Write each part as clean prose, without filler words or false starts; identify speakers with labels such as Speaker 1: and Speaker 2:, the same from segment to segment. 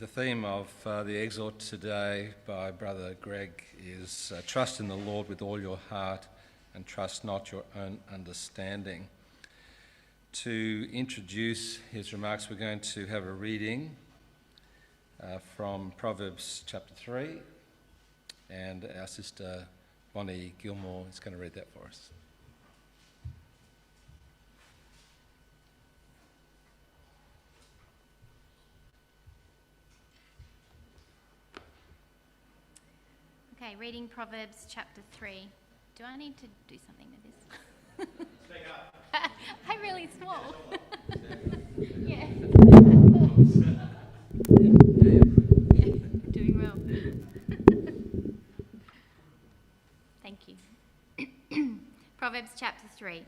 Speaker 1: The theme of the exhort today by Brother Greg is trust in the Lord with all your heart and trust not your own understanding. To introduce his remarks, we're going to have a reading from Proverbs chapter 3, and our sister Bonnie Gilmore is going to read that for us.
Speaker 2: Okay, reading Proverbs chapter 3. Do I need to do something with this?
Speaker 3: Speak up.
Speaker 2: I'm really small. Yeah. Yeah, doing well. Thank you. Proverbs chapter 3.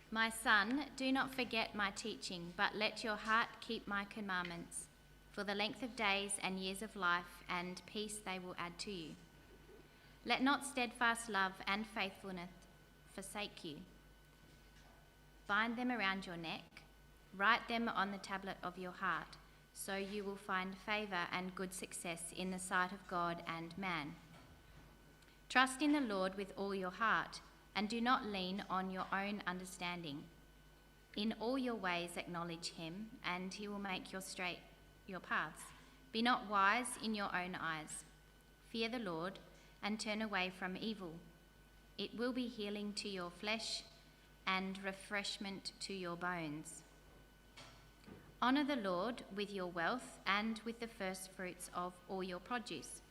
Speaker 2: My son, do not forget my teaching, but let your heart keep my commandments. For the length of days and years of life and peace they will add to you. Let not steadfast love and faithfulness forsake you. Bind them around your neck, write them on the tablet of your heart, so you will find favour and good success in the sight of God and man. Trust in the Lord with all your heart, and do not lean on your own understanding. In all your ways acknowledge him, and he will make your paths. Be not wise in your own eyes. Fear the Lord and turn away from evil. It will be healing to your flesh and refreshment to your bones. Honour the Lord with your wealth and with the first fruits of all your produce.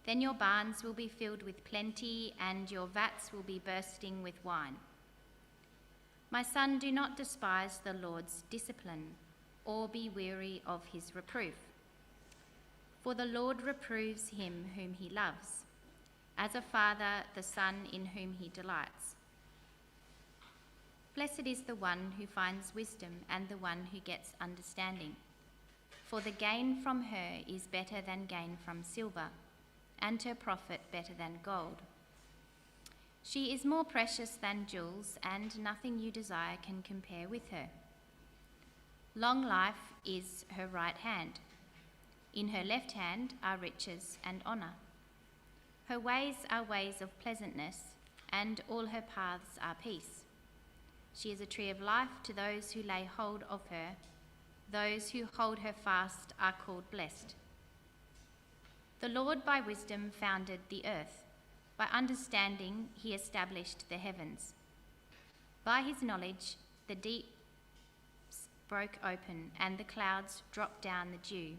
Speaker 2: Then your barns will be filled with plenty and your vats will be bursting with wine. My son, do not despise the Lord's discipline, or be weary of his reproof. For the Lord reproves him whom he loves, as a father the son in whom he delights. Blessed is the one who finds wisdom and the one who gets understanding. For the gain from her is better than gain from silver, and her profit better than gold. She is more precious than jewels, and nothing you desire can compare with her. Long life is her right hand. In her left hand are riches and honour. Her ways are ways of pleasantness, and all her paths are peace. She is a tree of life to those who lay hold of her. Those who hold her fast are called blessed. The Lord by wisdom founded the earth. By understanding he established the heavens. By his knowledge the deep broke open, and the clouds dropped down the dew.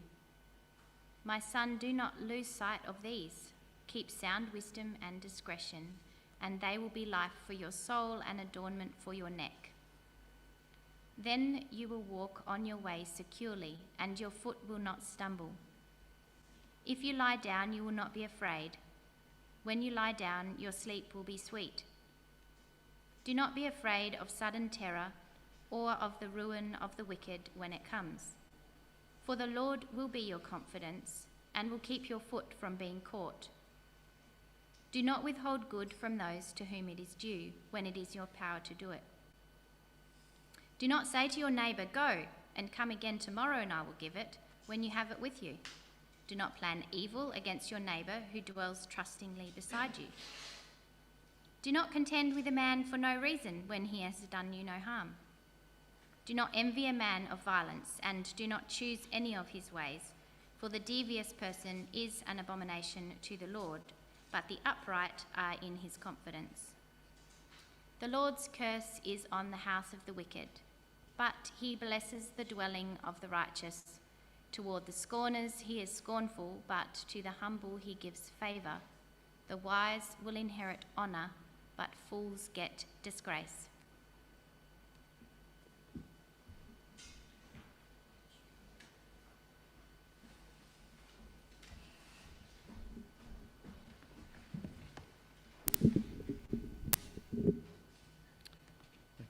Speaker 2: My son, do not lose sight of these. Keep sound wisdom and discretion, and they will be life for your soul and adornment for your neck. Then you will walk on your way securely, and your foot will not stumble. If you lie down, you will not be afraid. When you lie down, your sleep will be sweet. Do not be afraid of sudden terror, or of the ruin of the wicked when it comes. For the Lord will be your confidence, and will keep your foot from being caught. Do not withhold good from those to whom it is due, when it is your power to do it. Do not say to your neighbour, "Go, and come again tomorrow and I will give it," when you have it with you. Do not plan evil against your neighbour who dwells trustingly beside you. Do not contend with a man for no reason when he has done you no harm. Do not envy a man of violence, and do not choose any of his ways, for the devious person is an abomination to the Lord, but the upright are in his confidence. The Lord's curse is on the house of the wicked, but he blesses the dwelling of the righteous. Toward the scorners he is scornful, but to the humble he gives favour. The wise will inherit honour, but fools get disgrace.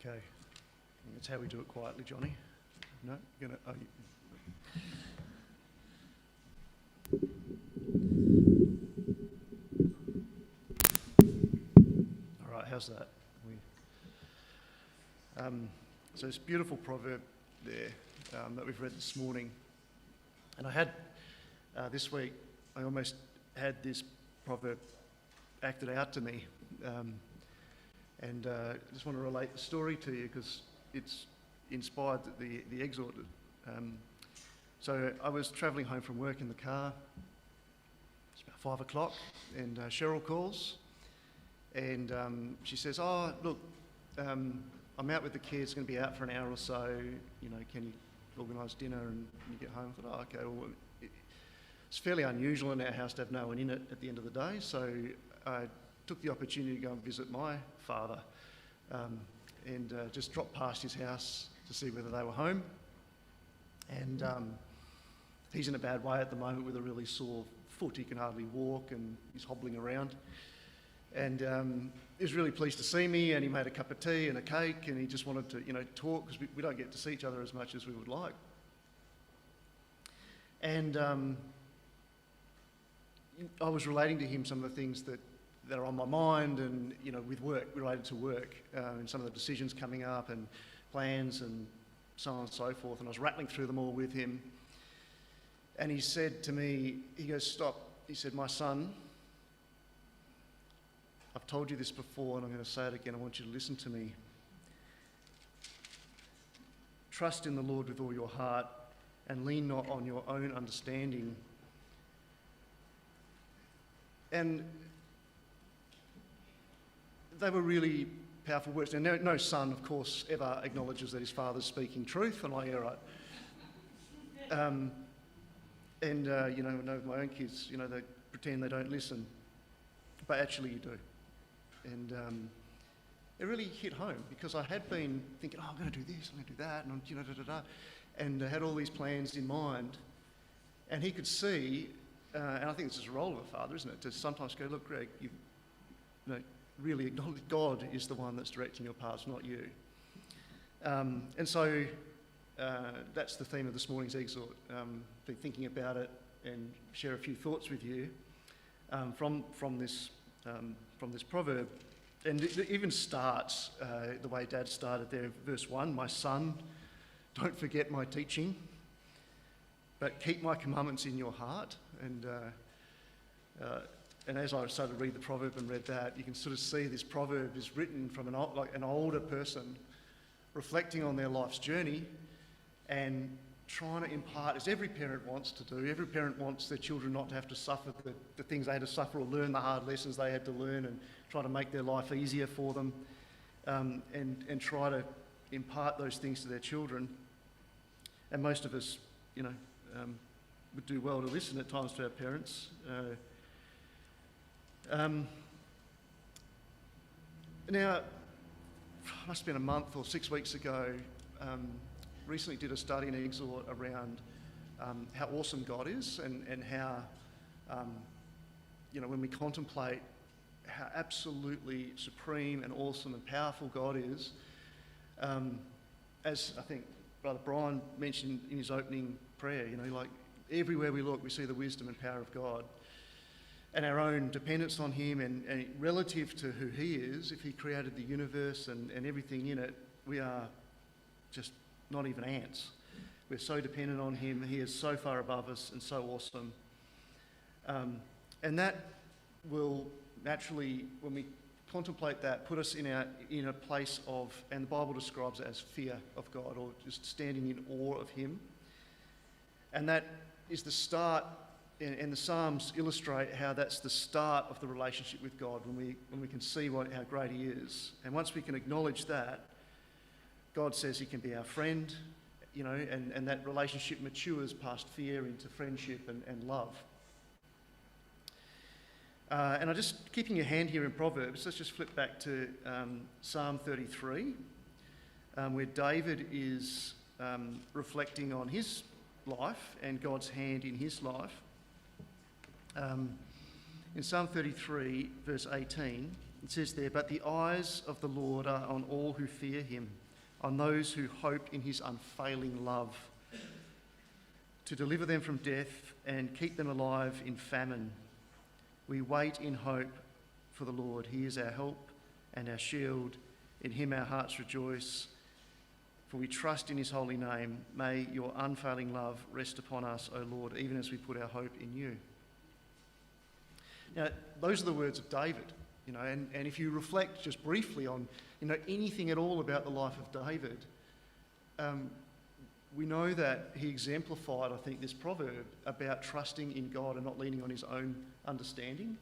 Speaker 3: Okay, that's how we do it quietly, Johnny. No, you're gonna. Oh, All right, how's that? So it's a beautiful proverb there that we've read this morning. And I had, this week, I almost had this proverb acted out to me. I just want to relate the story to you because it's inspired the exhort. So I was travelling home from work in the car. It's about 5 o'clock, and Cheryl calls, and she says, "Oh, look, I'm out with the kids. Going to be out for an hour or so. You know, can you organise dinner and you get home?" I thought, "Oh, okay." Well, it's fairly unusual in our house to have no one in it at the end of the day, so I took the opportunity to go and visit my father, and just dropped past his house to see whether they were home. And he's in a bad way at the moment with a really sore foot. He can hardly walk and he's hobbling around. And he was really pleased to see me, and he made a cup of tea and a cake, and he just wanted to, talk, because we don't get to see each other as much as we would like. And I was relating to him some of the things that are on my mind, and with work, related to work, and some of the decisions coming up and plans and so on and so forth. And I was rattling through them all with him. And he said to me, he goes, "Stop." He said, "My son, I've told you this before, and I'm going to say it again. I want you to listen to me. Trust in the Lord with all your heart and lean not on your own understanding." And they were really powerful words. Now, no son, of course, ever acknowledges that his father's speaking truth, and I hear it. With my own kids, they pretend they don't listen, but actually you do. And it really hit home, because I had been thinking, "Oh, I'm going to do this, I'm going to do that," and had all these plans in mind. And he could see, and I think this is the role of a father, isn't it, to sometimes go, "Look, Greg, you really acknowledge God is the one that's directing your paths, not you." And so that's the theme of this morning's exhort. Been thinking about it and share a few thoughts with you from this proverb. And it even starts the way Dad started there, verse 1, "My son, don't forget my teaching, but keep my commandments in your heart." And as I started to read the proverb and read that, you can sort of see this proverb is written from an older person reflecting on their life's journey and trying to impart, as every parent wants to do. Every parent wants their children not to have to suffer the things they had to suffer, or learn the hard lessons they had to learn, and try to make their life easier for them, and try to impart those things to their children. And most of us, would do well to listen at times to our parents. Now, it must have been a month or 6 weeks ago, recently did a study and exhort around how awesome God is, and how, when we contemplate how absolutely supreme and awesome and powerful God is, as I think Brother Brian mentioned in his opening prayer, like everywhere we look, we see the wisdom and power of God, and our own dependence on him, and relative to who he is. If he created the universe and everything in it, we are just not even ants. We're so dependent on him. He is so far above us and so awesome. And that will naturally, when we contemplate that, put us in a place of, and the Bible describes it as fear of God, or just standing in awe of him. And that is the start, and the Psalms illustrate how that's the start of the relationship with God, when we can see how great he is. And once we can acknowledge that, God says he can be our friend, and that relationship matures past fear into friendship and love. And I'm just keeping your hand here in Proverbs. Let's just flip back to Psalm 33, where David is reflecting on his life and God's hand in his life. In Psalm 33, verse 18, it says there, "But the eyes of the Lord are on all who fear him, on those who hope in his unfailing love, to deliver them from death and keep them alive in famine. We wait in hope for the Lord. He is our help and our shield. In him our hearts rejoice, for we trust in his holy name. May your unfailing love rest upon us, O Lord, even as we put our hope in you. Now, those are the words of David, and if you reflect just briefly on, anything at all about the life of David, we know that he exemplified, I think, this proverb about trusting in God and not leaning on his own understanding.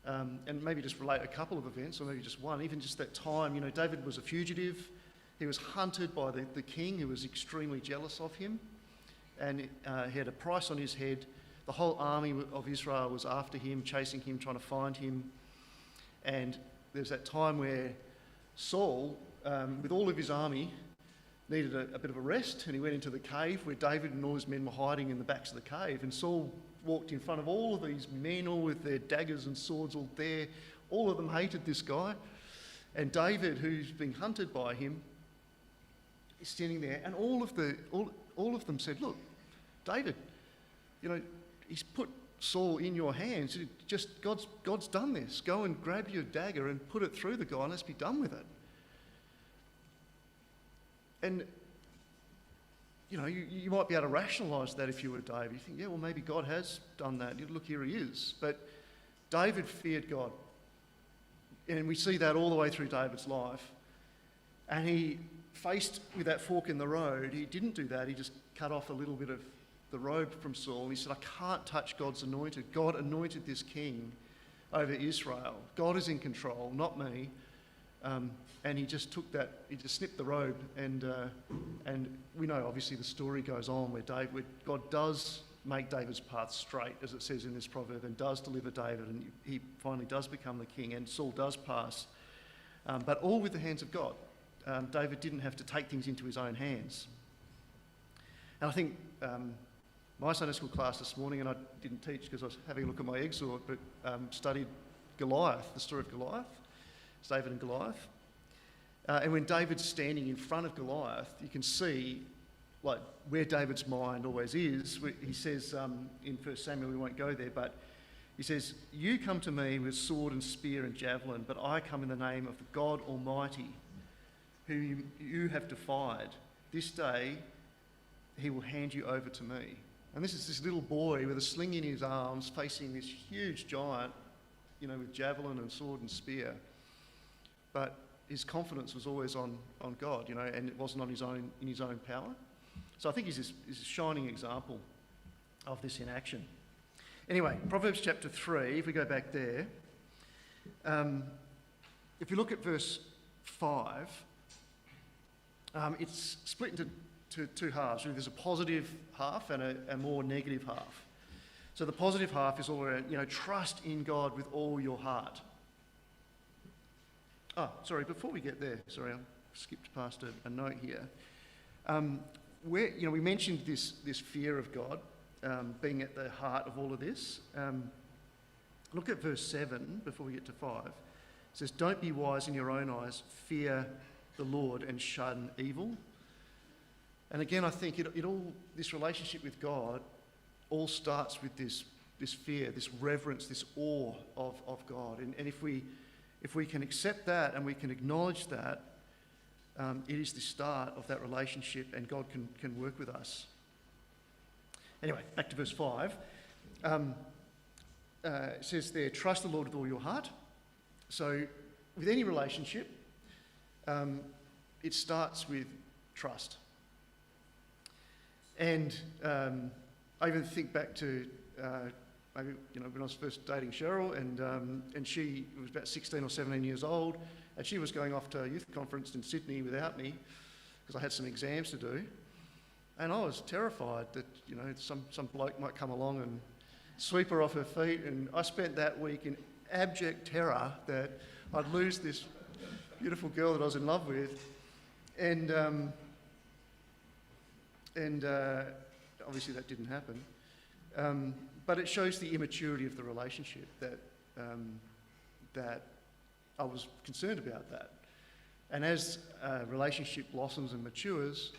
Speaker 3: And maybe just relate a couple of events, or maybe just one, even just that time, David was a fugitive. He was hunted by the king, who was extremely jealous of him, and he had a price on his head. The whole army of Israel was after him, chasing him, trying to find him. And there's that time where Saul, with all of his army, needed a bit of a rest, and he went into the cave where David and all his men were hiding in the backs of the cave. And Saul walked in front of all of these men, all with their daggers and swords all there. All of them hated this guy. And David, who's being hunted by him, is standing there, and all of them said, "Look, David, he's put Saul in your hands. Just God's done this. Go and grab your dagger and put it through the guy, and let's be done with it." And you might be able to rationalise that if you were David. You think, yeah, well, maybe God has done that. Look, here he is. But David feared God. And we see that all the way through David's life. And he, faced with that fork in the road, he didn't do that. He just cut off a little bit of the robe from Saul. And he said, I can't touch God's anointed. God anointed this king over Israel. God is in control, not me. And he just took that, he just snipped the robe, and we know obviously the story goes on where God does make David's path straight, as it says in this proverb, and does deliver David, and he finally does become the king, and Saul does pass, but all with the hands of God. David didn't have to take things into his own hands. And I think my Sunday school class this morning, and I didn't teach because I was having a look at my exhort, but studied Goliath, the story of Goliath. It's David and Goliath. And when David's standing in front of Goliath, you can see where David's mind always is. He says in 1 Samuel, we won't go there, but he says, "You come to me with sword and spear and javelin, but I come in the name of the God Almighty, who you have defied. This day he will hand you over to me." And this is this little boy with a sling in his arms facing this huge giant, with javelin and sword and spear. But his confidence was always on God, and it wasn't in his own power. So I think he's a shining example of this in action. Anyway, Proverbs chapter 3, if we go back there, if you look at verse 5, it's split into two halves. There's a positive half and a more negative half. So the positive half is all around, trust in God with all your heart. Oh, sorry, before we get there, I skipped past a note here. We mentioned this fear of God being at the heart of all of this. Look at verse 7 before we get to 5. It says, "Don't be wise in your own eyes, fear the Lord and shun evil." And again, I think this relationship with God all starts with this fear, this reverence, this awe of God. And if we can accept that and we can acknowledge that, it is the start of that relationship, and God can work with us. Anyway, back to verse 5. It says there, "Trust the Lord with all your heart." So with any relationship, it starts with trust. And I even think back to maybe when I was first dating Cheryl, and she was about 16 or 17 years old, and she was going off to a youth conference in Sydney without me because I had some exams to do, and I was terrified that some bloke might come along and sweep her off her feet, and I spent that week in abject terror that I'd lose this beautiful girl that I was in love with, and obviously that didn't happen. But it shows the immaturity of the relationship that I was concerned about that. And as a relationship blossoms and matures,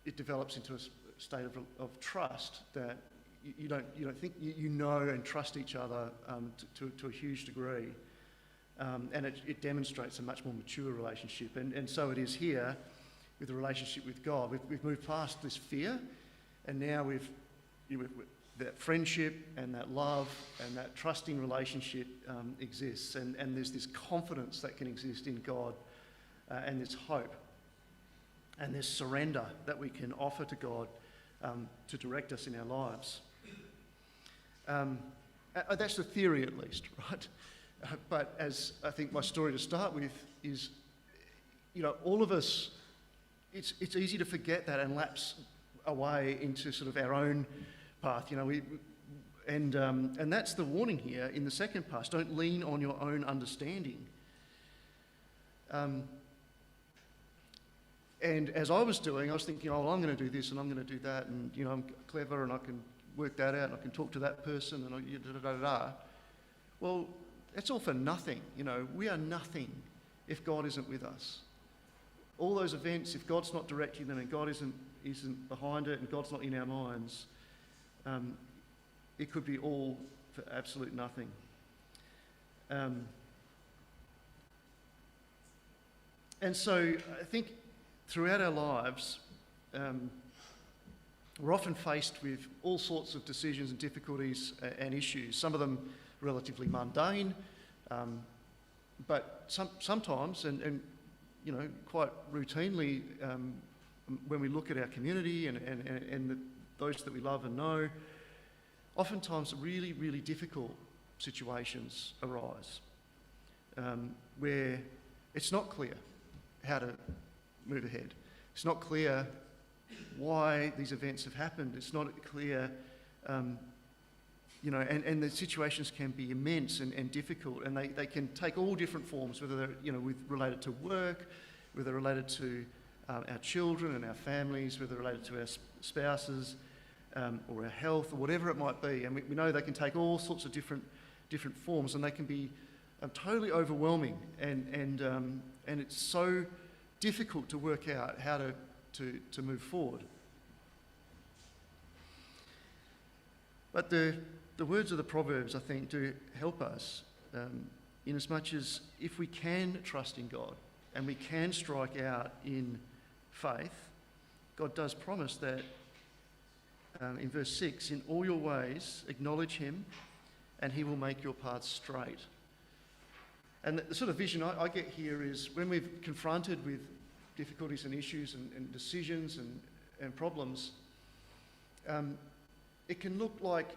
Speaker 3: it develops into a state of trust that you don't think you know and trust each other to a huge degree, and it demonstrates a much more mature relationship. And so it is here. with a relationship with God. We've moved past this fear, and now that friendship and that love and that trusting relationship exists, and there's this confidence that can exist in God, and this hope, and this surrender that we can offer to God to direct us in our lives. That's the theory, at least, right? But as I think my story to start with is, all of us, it's easy to forget that and lapse away into sort of our own path. And that's the warning here in the second part. Don't lean on your own understanding. And as I was doing, I was thinking, I'm going to do this and I'm going to do that, and I'm clever and I can work that out and I can talk to that person and Well, it's all for nothing. We are nothing if God isn't with us. All those events, if God's not directing them and God isn't behind it and God's not in our minds, it could be all for absolute nothing. And so I think throughout our lives, we're often faced with all sorts of decisions and difficulties and issues, some of them relatively mundane, but sometimes, and quite routinely, when we look at our community and those that we love and know, oftentimes really, really difficult situations arise where it's not clear how to move ahead. It's not clear why these events have happened. It's not clear, and the situations can be immense and difficult, and they can take all different forms, whether they're, related to work, whether related to our children and our families, whether related to our spouses, or our health, or whatever it might be. And we know they can take all sorts of different forms, and they can be totally overwhelming, and it's so difficult to work out how to move forward. But the words of the Proverbs, I think, do help us in as much as if we can trust in God and we can strike out in faith, God does promise that in verse 6, in all your ways acknowledge him and he will make your paths straight. And the sort of vision I get here is when we're confronted with difficulties and issues and decisions and problems, it can look like,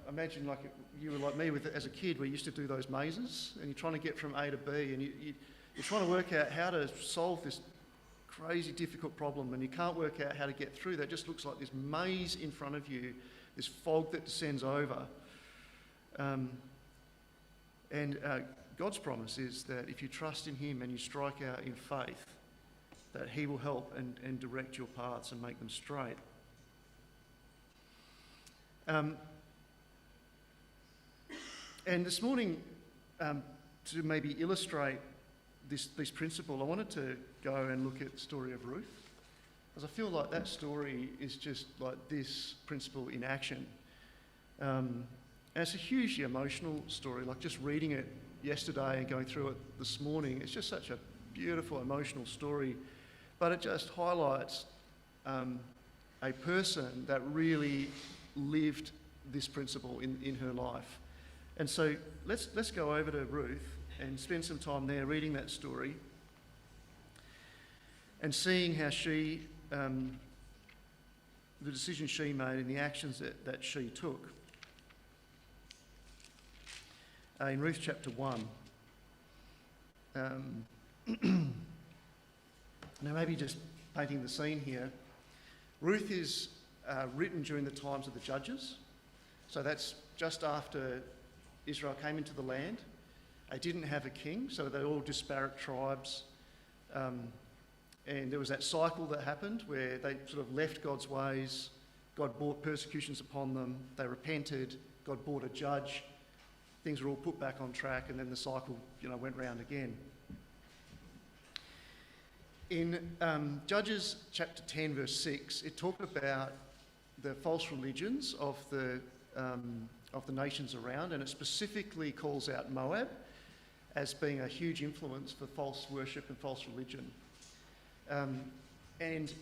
Speaker 3: imagine like you were like me as a kid, where you used to do those mazes and you're trying to get from A to B, and you're trying to work out how to solve this crazy difficult problem, and you can't work out how to get through that. It just looks like this maze in front of you, this fog that descends over. God's promise is that if you trust in him and you strike out in faith, that he will help and direct your paths and make them straight. And this morning, to maybe illustrate this principle, I wanted to go and look at the story of Ruth, because I feel like that story is just like this principle in action. And it's a hugely emotional story, like just reading it yesterday and going through it this morning. It's just such a beautiful, emotional story, but it just highlights a person that really lived this principle in her life. And so let's go over to Ruth and spend some time there reading that story and seeing how she, the decision she made and the actions that she took. In Ruth chapter 1. Now maybe just painting the scene here. Ruth is written during the times of the Judges. So that's just after Israel came into the land. They didn't have a king, so they're all disparate tribes. And there was that cycle that happened where they sort of left God's ways. God brought persecutions upon them. They repented. God brought a judge. Things were all put back on track, and then the cycle, went round again. In Judges chapter 10, verse 6, it talked about the false religions of the nations around, and it specifically calls out Moab as being a huge influence for false worship and false religion. and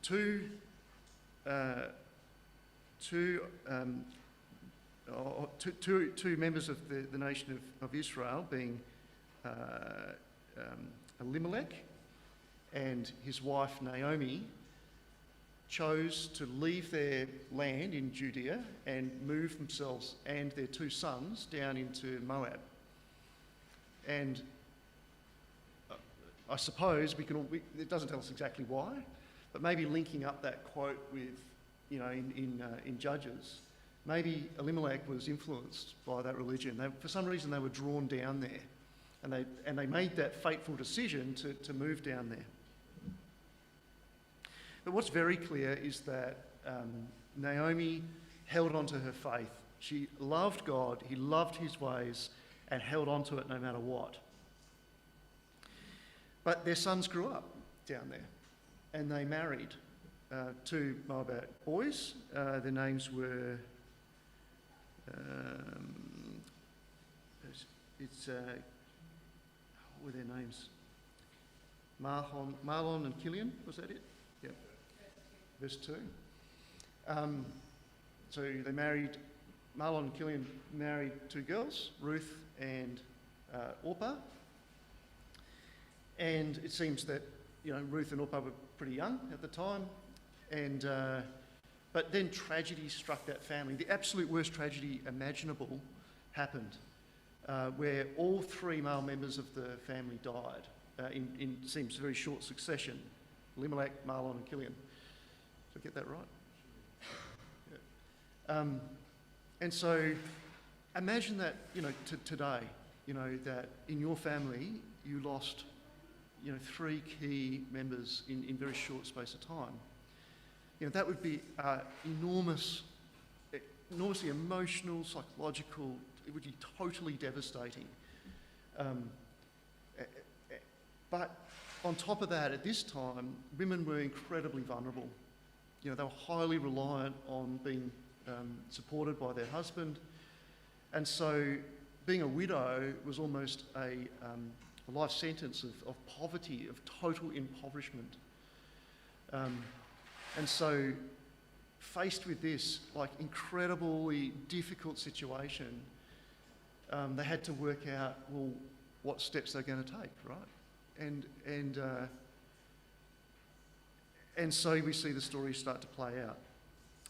Speaker 3: two members of the nation of Israel, being Elimelech and his wife Naomi, chose to leave their land in Judea and move themselves and their two sons down into Moab. And I suppose it doesn't tell us exactly why, but maybe linking up that quote with, in Judges, maybe Elimelech was influenced by that religion. For some reason, they were drawn down there, and they made that fateful decision to move down there. But what's very clear is that Naomi held on to her faith. She loved God, he loved his ways, and held on to it no matter what. But their sons grew up down there, and they married two Moabite boys. Their names were, what were their names? Mahlon and Kilian, was that it? Yeah. Verse 2. So they married, Mahlon and Kilian married two girls, Ruth and Orpah. And it seems that, Ruth and Orpah were pretty young at the time. And but then tragedy struck that family. The absolute worst tragedy imaginable happened, where all three male members of the family died in seems very short succession. Elimelech, Mahlon and Kilian. Did I get that right? Yeah. And so imagine that, today, that in your family you lost, three key members in very short space of time. That would be enormously emotional, psychological. It would be totally devastating. But on top of that, at this time, women were incredibly vulnerable. They were highly reliant on being supported by their husband. And so being a widow was almost a life sentence of poverty, of total impoverishment. And so faced with this incredibly difficult situation, they had to work out, what steps they're going to take, right? And so we see the story start to play out.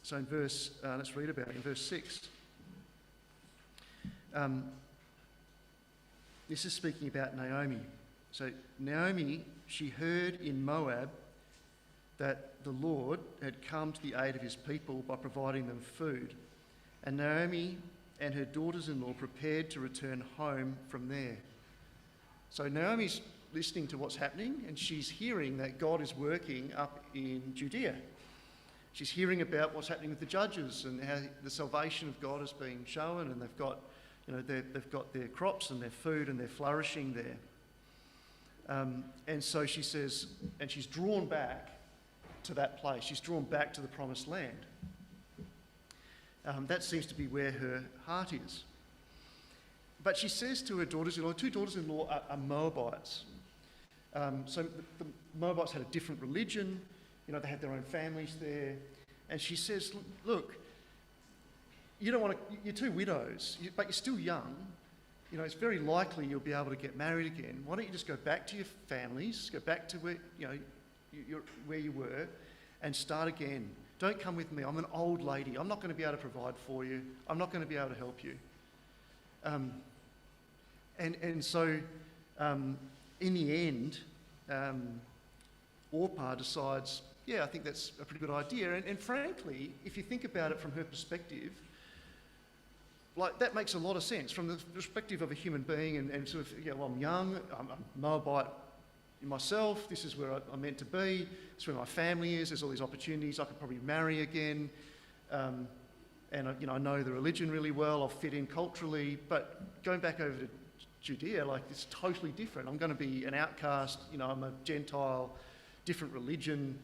Speaker 3: So in let's read about it, in verse 6. This is speaking about Naomi. So Naomi, she heard in Moab that the Lord had come to the aid of his people by providing them food. And Naomi and her daughters-in-law prepared to return home from there. So Naomi's listening to what's happening, and she's hearing that God is working up in Judea. She's hearing about what's happening with the judges and how the salvation of God is being shown, and they've got, they've got their crops and their food, and they're flourishing there. And so she says, and she's drawn back to that place. She's drawn back to the promised land. That seems to be where her heart is. But she says to her daughters-in-law, two daughters-in-law are Moabites. So the Moabites had a different religion. They had their own families there. And she says, look, you're two widows, but you're still young. It's very likely you'll be able to get married again. Why don't you just go back to your families, go back to where, where you were, and start again. Don't come with me. I'm an old lady. I'm not going to be able to provide for you. I'm not going to be able to help you. And so in the end, Orpah decides, I think that's a pretty good idea. And frankly, if you think about it from her perspective, that makes a lot of sense from the perspective of a human being and sort of, I'm young, I'm a Moabite myself, this is where I'm meant to be, this is where my family is, there's all these opportunities, I could probably marry again, and I know the religion really well, I'll fit in culturally, but going back over to Judea, it's totally different. I'm going to be an outcast, I'm a Gentile, different religion,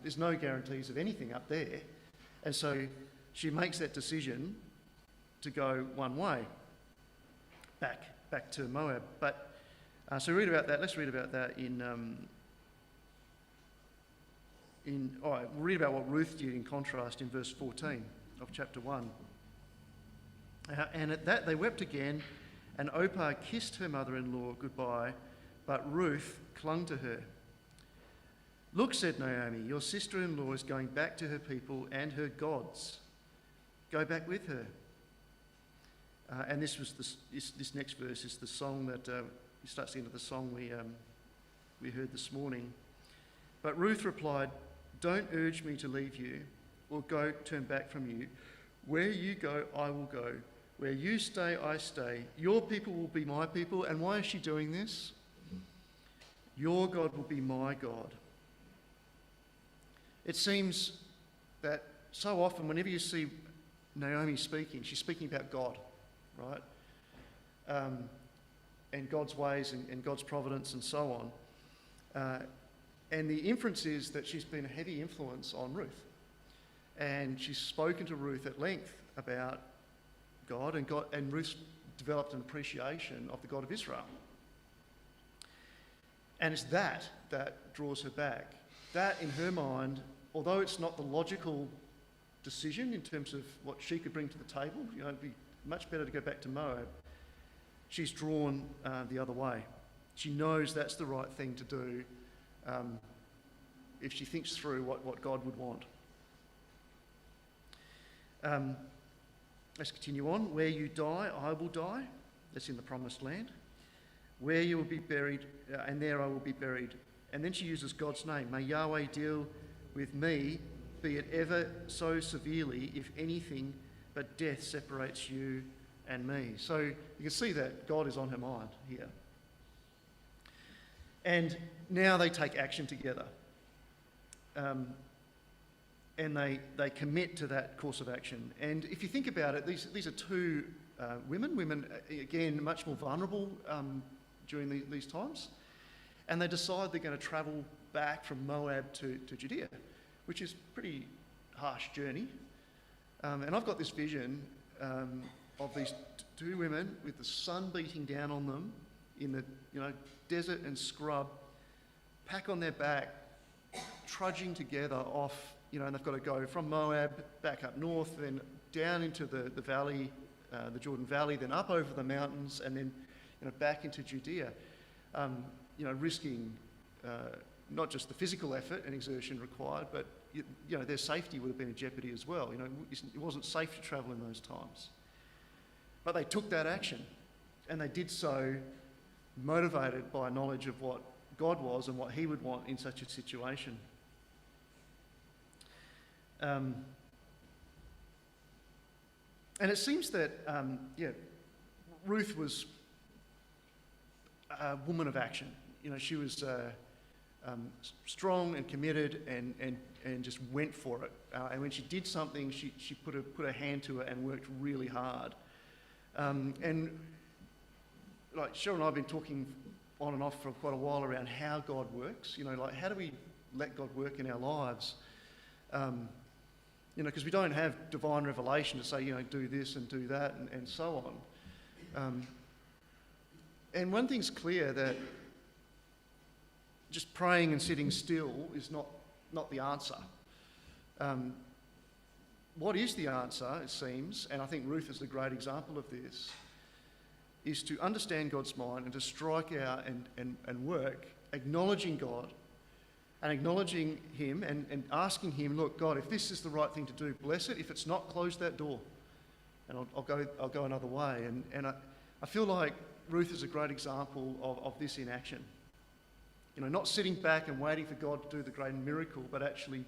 Speaker 3: there's no guarantees of anything up there. And so she makes that decision to go one way, back to Moab. But so read about that. Let's read about that in we'll read about what Ruth did in contrast in verse 14 of chapter 1. And at that they wept again, and Orpah kissed her mother-in-law goodbye, but Ruth clung to her. "Look," said Naomi, "your sister-in-law is going back to her people and her gods. Go back with her." And this next verse is the song that starts the end of the song we heard this morning. But Ruth replied, "Don't urge me to leave you or turn back from you. Where you go, I will go. Where you stay, I stay. Your people will be my people." And why is she doing this? "Your God will be my God." It seems that so often, whenever you see Naomi speaking, she's speaking about God, right? And God's ways and God's providence and so on. And the inference is that she's been a heavy influence on Ruth. And she's spoken to Ruth at length about God, and Ruth's developed an appreciation of the God of Israel. And it's that draws her back. That, in her mind, although it's not the logical decision in terms of what she could bring to the table, it'd be much better to go back to Moab, she's drawn the other way. She knows that's the right thing to do if she thinks through what God would want. Let's continue on. "Where you die, I will die." That's in the promised land. "Where you will be buried, and there I will be buried." And then she uses God's name. "May Yahweh deal with me, be it ever so severely, if anything but death separates you and me." So you can see that God is on her mind here. And now they take action together. And they commit to that course of action. And if you think about it, these are two women, again, much more vulnerable during these times. And they decide they're going to travel back from Moab to Judea, which is a pretty harsh journey. And I've got this vision of these two women with the sun beating down on them in the desert and scrub, pack on their back, trudging together off, and they've got to go from Moab back up north, then down into the valley, the Jordan Valley, then up over the mountains, and then back into Judea, risking not just the physical effort and exertion required, but their safety would have been in jeopardy as well. It wasn't safe to travel in those times. But they took that action, and they did so motivated by knowledge of what God was and what he would want in such a situation. And it seems that, Ruth was a woman of action. She was strong and committed and just went for it. And when she did something, she put her hand to it and worked really hard. And like Cheryl and I have been talking on and off for quite a while around how God works. How do we let God work in our lives? Because we don't have divine revelation to say, do this and do that and so on. And one thing's clear, that just praying and sitting still is not the answer. What is the answer, it seems, and I think Ruth is a great example of this, is to understand God's mind and to strike out and work, acknowledging God and acknowledging him and asking him, "Look, God, if this is the right thing to do, bless it. If it's not, close that door and I'll go another way." And I feel like Ruth is a great example of this in action. Not sitting back and waiting for God to do the great miracle, but actually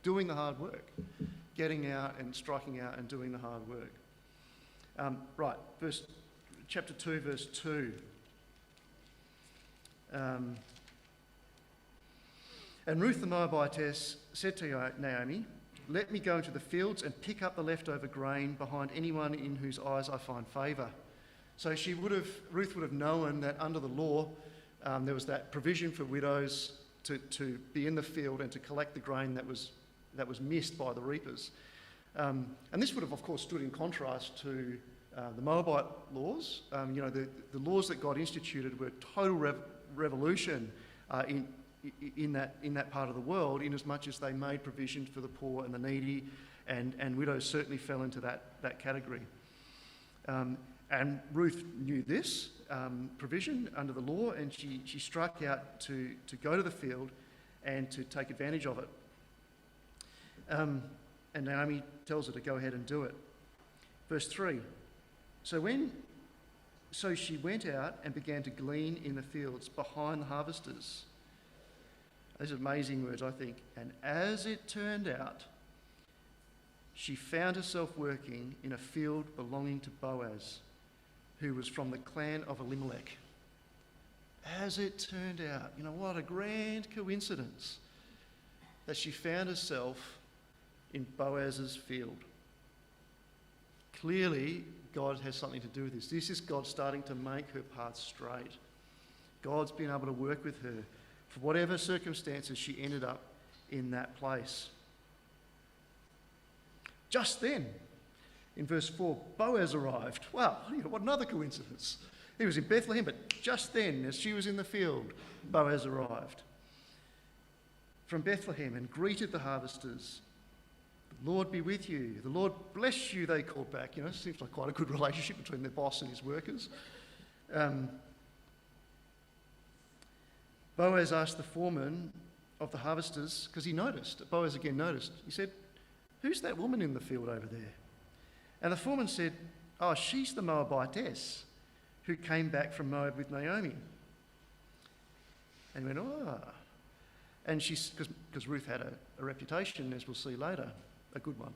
Speaker 3: doing the hard work, getting out and striking out and doing the hard work. Chapter 2, verse 2. And Ruth the Moabitess said to Naomi, "Let me go into the fields and pick up the leftover grain behind anyone in whose eyes I find favour." So Ruth would have known that under the law, there was that provision for widows to be in the field and to collect the grain that was missed by the reapers. And this would have, of course, stood in contrast to the Moabite laws. The laws that God instituted were total revolution in that part of the world, in as much as they made provision for the poor and the needy, and widows certainly fell into that category. And Ruth knew this provision under the law, and she struck out to go to the field and to take advantage of it. And Naomi tells her to go ahead and do it. Verse 3, So she went out and began to glean in the fields behind the harvesters. These are amazing words, I think. And as it turned out, she found herself working in a field belonging to Boaz, who was from the clan of Elimelech. As it turned out, what a grand coincidence that she found herself in Boaz's field. Clearly, God has something to do with this. This is God starting to make her path straight. God's been able to work with her for whatever circumstances she ended up in that place. Just then, in verse 4, Boaz arrived. Wow, what another coincidence. He was in Bethlehem, but just then, as she was in the field, Boaz arrived from Bethlehem and greeted the harvesters. The Lord be with you. The Lord bless you, they called back. Seems like quite a good relationship between their boss and his workers. Boaz asked the foreman of the harvesters, because Boaz again noticed. He said, "Who's that woman in the field over there?" And the foreman said, "Oh, she's the Moabitess who came back from Moab with Naomi." And he went, "Oh." And because Ruth had a reputation, as we'll see later, a good one,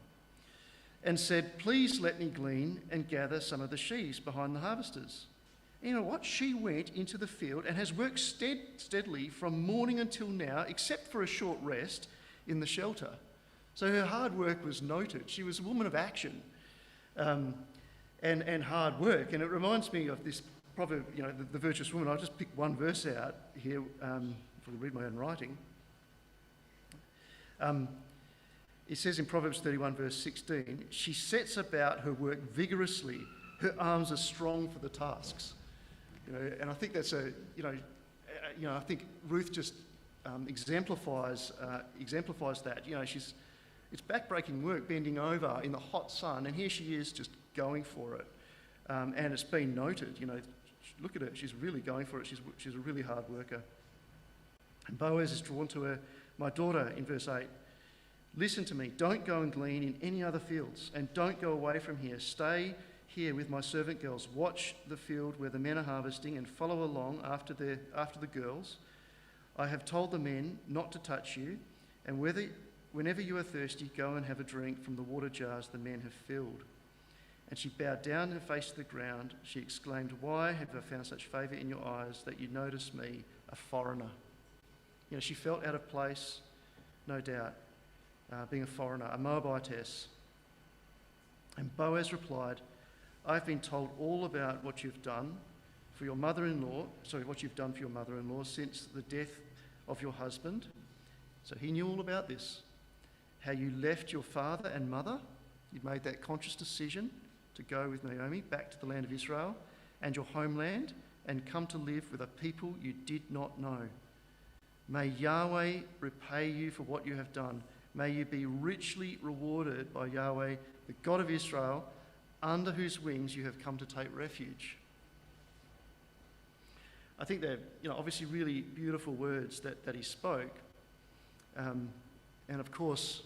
Speaker 3: and said, "Please let me glean and gather some of the sheaves behind the harvesters." And you know what? She went into the field and has worked steadily from morning until now, except for a short rest in the shelter. So her hard work was noted. She was a woman of action and hard work. And it reminds me of this proverb, the virtuous woman. I'll just pick one verse out here if I read my own writing. It says in Proverbs 31 verse 16, "She sets about her work vigorously. Her arms are strong for the tasks." And I think that's I think Ruth just exemplifies that. It's backbreaking work, bending over in the hot sun, and here she is just going for it. And it's been noted. Look at her; she's really going for it. She's a really hard worker. And Boaz is drawn to her. "My daughter," in verse 8. "Listen to me. Don't go and glean in any other fields, and don't go away from here. Stay here with my servant girls. Watch the field where the men are harvesting and follow along after the girls. I have told the men not to touch you, and whenever you are thirsty, go and have a drink from the water jars the men have filled." And she bowed down her face to the ground. She exclaimed, "Why have I found such favour in your eyes that you notice me, a foreigner?" She felt out of place, no doubt, being a foreigner, a Moabitess. And Boaz replied, "I've been told all about what you've done for your mother-in-law, since the death of your husband." So he knew all about this. "How you left your father and mother, you'd made that conscious decision to go with Naomi back to the land of Israel and your homeland and come to live with a people you did not know. May Yahweh repay you for what you have done. May you be richly rewarded by Yahweh, the God of Israel, under whose wings you have come to take refuge." I think they're, obviously really beautiful words that he spoke. And of course,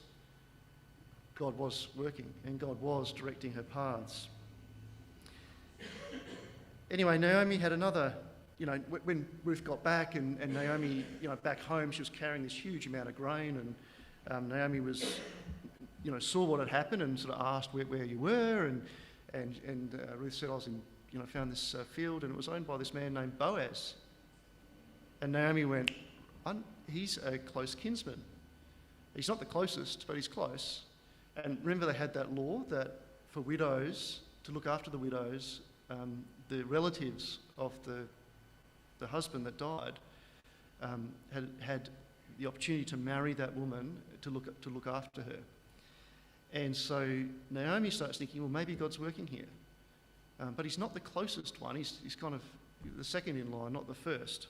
Speaker 3: God was working and God was directing her paths. Anyway, Naomi had another, when Ruth got back and Naomi, back home, she was carrying this huge amount of grain, and Naomi was, saw what had happened and sort of asked where you were, and Ruth said, "I was in, found this field, and it was owned by this man named Boaz." And Naomi went, "He's a close kinsman. He's not the closest, but he's close." And remember, they had that law that for widows, to look after the widows, the relatives of the husband that died had the opportunity to marry that woman to look after her. And so Naomi starts thinking, well, maybe God's working here. But he's not the closest one. He's kind of the second in line, not the first.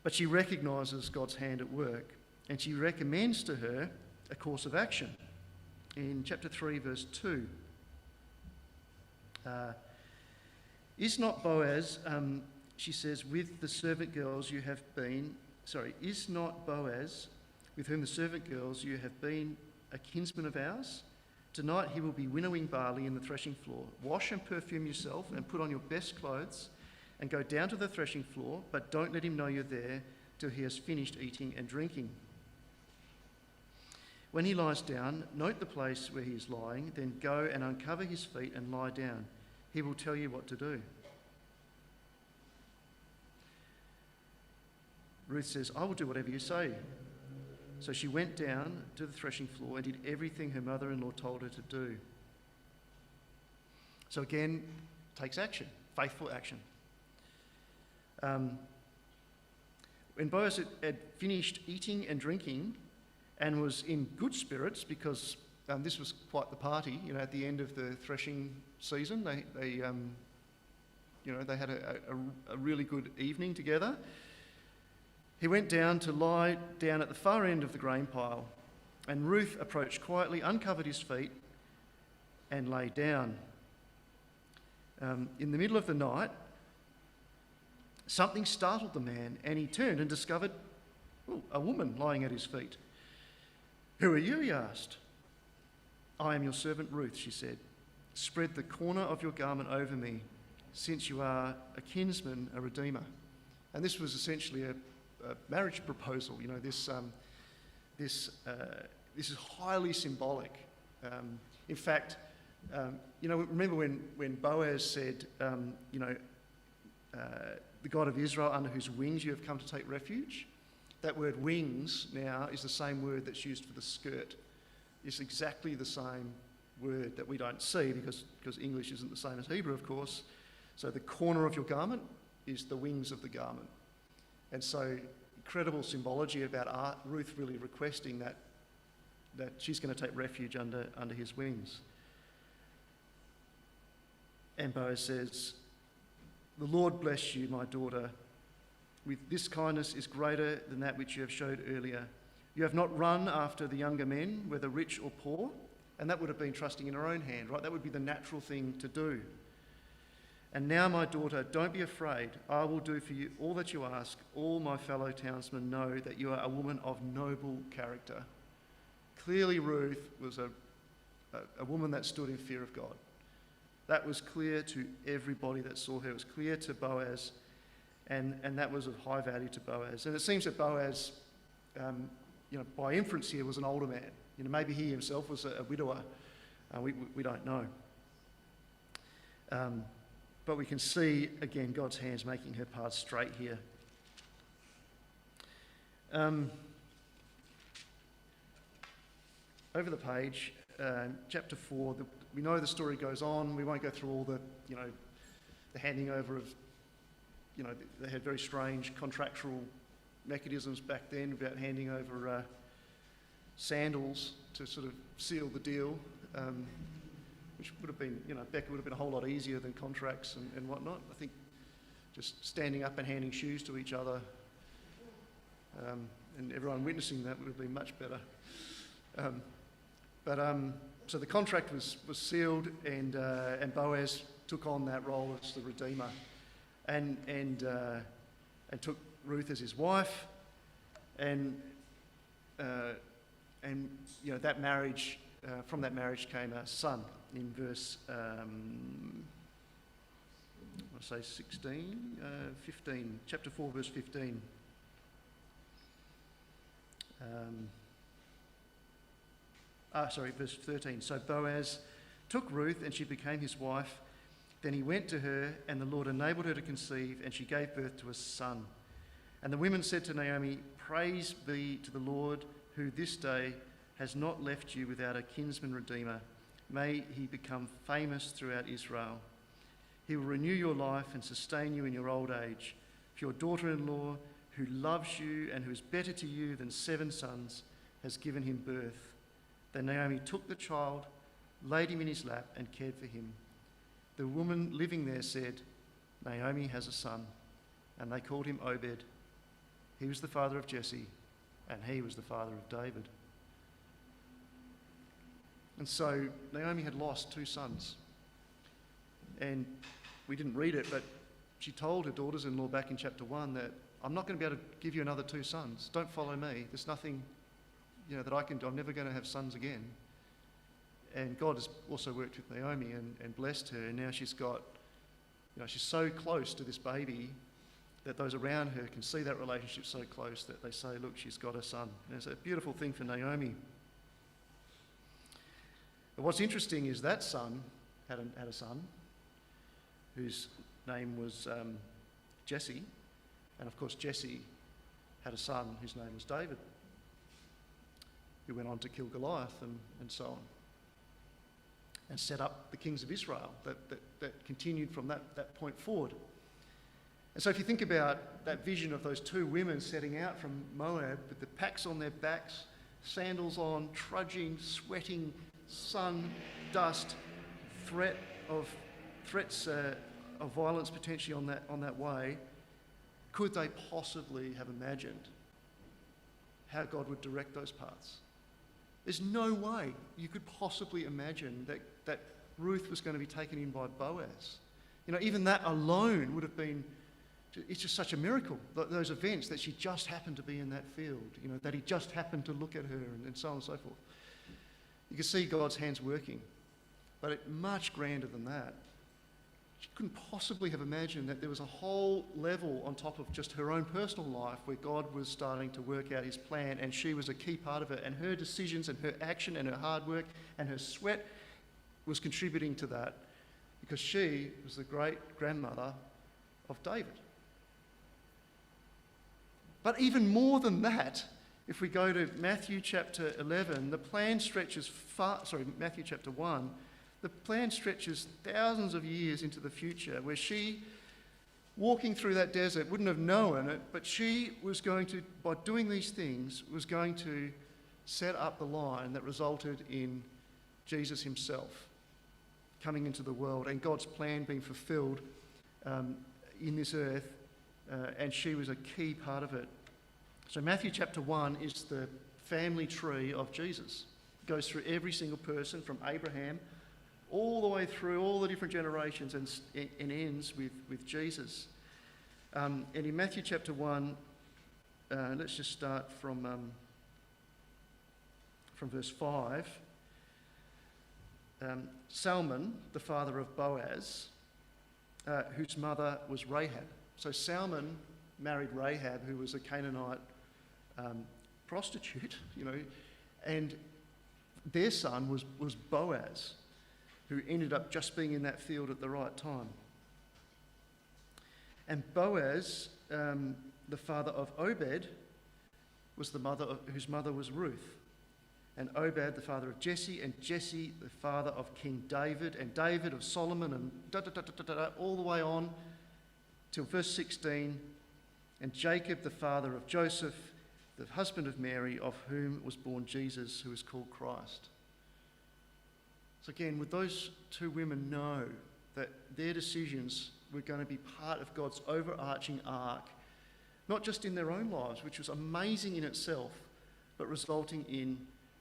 Speaker 3: But she recognises God's hand at work, and she recommends to her a course of action. In chapter 3, verse 2, is not Boaz, she says, with the servant girls you have been, is not Boaz, with whom the servant girls you have been, a kinsman of ours? Tonight he will be winnowing barley in the threshing floor. Wash and perfume yourself and put on your best clothes and go down to the threshing floor, but don't let him know you're there till he has finished eating and drinking. When he lies down, note the place where he is lying, then go and uncover his feet and lie down. He will tell you what to do. Ruth says, I will do whatever you say. So she went down to the threshing floor and did everything her mother-in-law told her to do. So again, takes action, faithful action. When Boaz had finished eating and drinking and was in good spirits, because this was quite the party, at the end of the threshing season, they had a really good evening together. He went down to lie down at the far end of the grain pile, and Ruth approached quietly, uncovered his feet, and lay down. In the middle of the night, something startled the man, and he turned and discovered a woman lying at his feet. Who are you? He asked. I am your servant Ruth, she said. Spread the corner of your garment over me, since you are a kinsman, a redeemer. And this was essentially a marriage proposal. This is highly symbolic. In fact, remember when Boaz said, the God of Israel, under whose wings you have come to take refuge? That word wings now is the same word that's used for the skirt. It's exactly the same word that we don't see because English isn't the same as Hebrew, of course. So the corner of your garment is the wings of the garment. And so incredible symbology about Ruth really requesting that she's going to take refuge under his wings. And Boaz says, the Lord bless you, my daughter. With this kindness is greater than that which you have showed earlier. You have not run after the younger men, whether rich or poor. And that would have been trusting in her own hand, right? That would be the natural thing to do. And now, my daughter, don't be afraid. I will do for you all that you ask. All my fellow townsmen know that you are a woman of noble character. Clearly, Ruth was a woman that stood in fear of God. That was clear to everybody that saw her. It was clear to Boaz, and that was of high value to Boaz. And it seems that Boaz, by inference here, was an older man. Maybe he himself was a widower. We don't know. But we can see, again, God's hands making her path straight here. Over the page, chapter 4, we know the story goes on. We won't go through all the handing over of, they had very strange contractual mechanisms back then about handing over sandals to sort of seal the deal. Which would have been, Becca would have been a whole lot easier than contracts and whatnot. I think just standing up and handing shoes to each other and everyone witnessing that would have been much better. So the contract was sealed and Boaz took on that role as the Redeemer and took Ruth as his wife and that marriage, from that marriage came a son. In verse, 15, chapter 4, verse 15. Verse 13. So Boaz took Ruth and she became his wife. Then he went to her and the Lord enabled her to conceive and she gave birth to a son. And the women said to Naomi, praise be to the Lord who this day has not left you without a kinsman redeemer. May he become famous throughout Israel. He will renew your life and sustain you in your old age. For your daughter-in-law, who loves you and who is better to you than 7 sons, has given him birth. Then Naomi took the child, laid him in his lap, and cared for him. The woman living there said, Naomi has a son, and they called him Obed. He was the father of Jesse, and he was the father of David. And so Naomi had lost 2 sons. And we didn't read it, but she told her daughters-in-law back in chapter 1 that I'm not going to be able to give you another 2 sons. Don't follow me. There's nothing, that I can do. I'm never going to have sons again. And God has also worked with Naomi and blessed her. And now she's got, she's so close to this baby that those around her can see that relationship so close that they say, look, she's got a son. And it's a beautiful thing for Naomi. But what's interesting is that son had a son whose name was Jesse. And of course, Jesse had a son whose name was David, who went on to kill Goliath and so on, and set up the kings of Israel that continued from that point forward. And so if you think about that vision of those 2 women setting out from Moab with the packs on their backs, sandals on, trudging, sweating, sun, dust, threats of violence potentially on that way, could they possibly have imagined how God would direct those paths? There's no way you could possibly imagine that Ruth was going to be taken in by Boaz. Even that alone would have been, it's just such a miracle, those events, that she just happened to be in that field, that he just happened to look at her and so on and so forth. You can see God's hands working, but much grander than that. She couldn't possibly have imagined that there was a whole level on top of just her own personal life where God was starting to work out his plan, and she was a key part of it, and her decisions and her action and her hard work and her sweat was contributing to that, because she was the great-grandmother of David. But even more than that, if we go to Matthew chapter 11, the plan stretches Matthew chapter 1, the plan stretches thousands of years into the future, where she, walking through that desert, wouldn't have known it, but she was going to, by doing these things, was going to set up the line that resulted in Jesus himself coming into the world and God's plan being fulfilled in this earth, and she was a key part of it. So Matthew chapter 1 is the family tree of Jesus. It goes through every single person from Abraham all the way through all the different generations and ends with Jesus. And in Matthew chapter 1, let's just start from verse 5. Salmon, the father of Boaz, whose mother was Rahab. So Salmon married Rahab, who was a Canaanite prostitute, and their son was Boaz, who ended up just being in that field at the right time. And Boaz, the father of Obed, was whose mother was Ruth. And Obed, the father of Jesse, and Jesse, the father of King David, and David of Solomon, and all the way on till verse 16. And Jacob, the father of Joseph, the husband of Mary, of whom was born Jesus, who is called Christ. So again, would those 2 women know that their decisions were going to be part of God's overarching arc, not just in their own lives, which was amazing in itself, but resulting in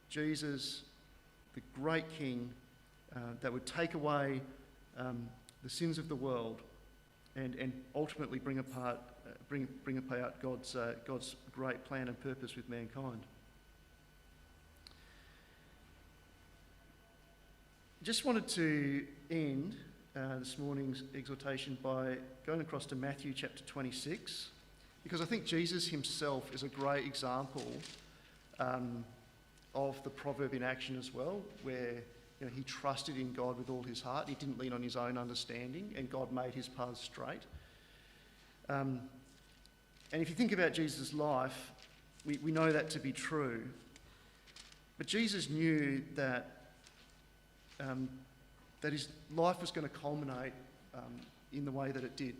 Speaker 3: Jesus, the great King, that would take away the sins of the world and ultimately bring about God's great plan and purpose with mankind. Just wanted to end this morning's exhortation by going across to Matthew chapter 26, because I think Jesus himself is a great example of the proverb in action as well, where he trusted in God with all his heart. He didn't lean on his own understanding, and God made his paths straight. And if you think about Jesus' life, we know that to be true. But Jesus knew that his life was going to culminate in the way that it did.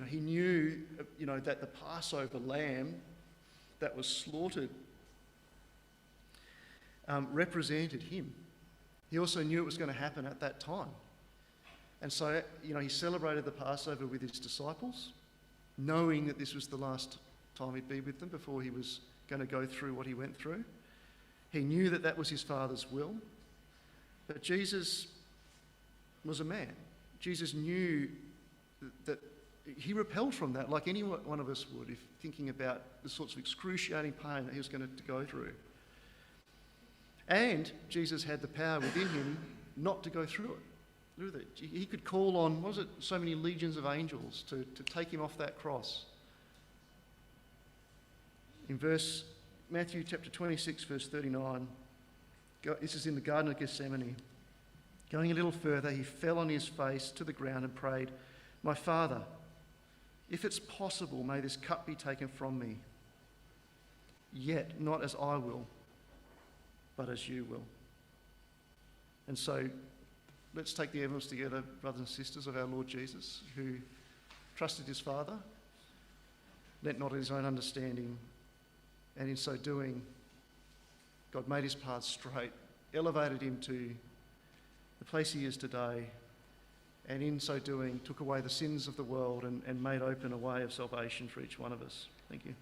Speaker 3: He knew, that the Passover lamb that was slaughtered represented him. He also knew it was going to happen at that time. And so, he celebrated the Passover with his disciples, knowing that this was the last time he'd be with them before he was going to go through what he went through. He knew that that was his Father's will. But Jesus was a man. Jesus knew that he repelled from that, like any one of us would, if thinking about the sorts of excruciating pain that he was going to go through. And Jesus had the power within him not to go through it. He could call on, so many legions of angels to take him off that cross. In Matthew chapter 26, verse 39, this is in the Garden of Gethsemane. Going a little further, he fell on his face to the ground and prayed, "My Father, if it's possible, may this cup be taken from me. Yet not as I will, but as you will." And so let's take the evidence together, brothers and sisters, of our Lord Jesus, who trusted his Father, leant not on his own understanding, and in so doing, God made his path straight, elevated him to the place he is today, and in so doing took away the sins of the world and made open a way of salvation for each one of us. Thank you.